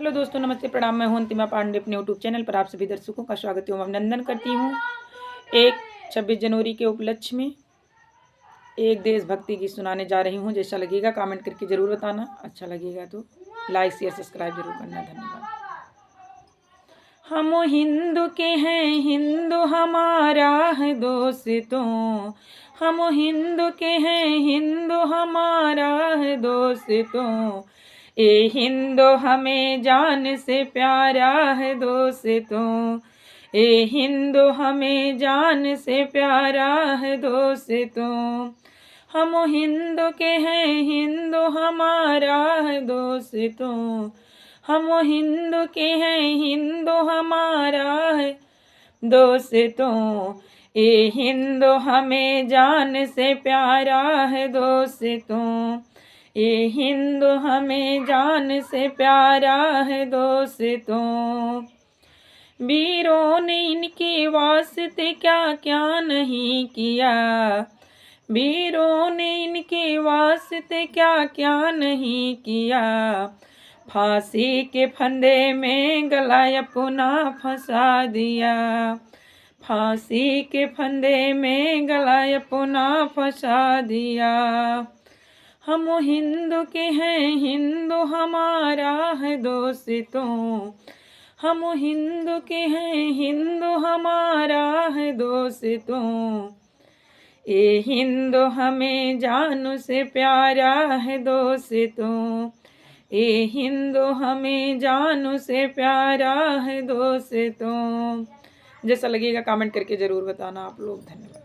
Hello दोस्तों, नमस्ते, प्रणाम। मैं हूं अंतिमा पांडे अपने यूट्यूब चैनल पर आप सभी दर्शकों का स्वागत एवं अभिनंदन करती हूं। एक 26 जनवरी के उपलक्ष्य में एक देशभक्ति गीत सुनाने जा रही हूं। जैसा लगेगा कमेंट करके ज़रूर बताना, अच्छा लगेगा तो लाइक शेयर सब्सक्राइब जरूर करना। धन्यवाद। हम हिंदू के हैं, हिंदू हमारा है दोस्तों। हम हिंदू के हैं, हिंदू हमारा है दोस्तों। ये हिंदू हमें जान से प्यारा है दोस्तों। ये हिंदू हमें जान से प्यारा है दोस्तों। हम हिंदू के हैं, हिंदू हमारा है दोस्तों। हम हिंदू के हैं, हिंदू हमारा है दोस्तों। ये हिंदू हमें जान से प्यारा है दोस्तों। ये हिंदू हमें जान से प्यारा है दोस्तों। वीरों ने इनके वास्ते क्या क्या नहीं किया। वीरों ने इनके वास्ते क्या क्या नहीं किया। फांसी के फंदे में गला अपना फंसा दिया। फांसी के फंदे में गला अपना फंसा दिया। हम हिंदू के हैं, हिंदू हमारा है दोस्तों। हम हिंदू के हैं, हिंदू हमारा है दोस्तों। ये हिंदू हमें जान से प्यारा है दोस्तों। ये हिंदू हमें जान से प्यारा है दोस्तों। जैसा लगेगा कमेंट करके ज़रूर बताना आप लोग। धन्यवाद।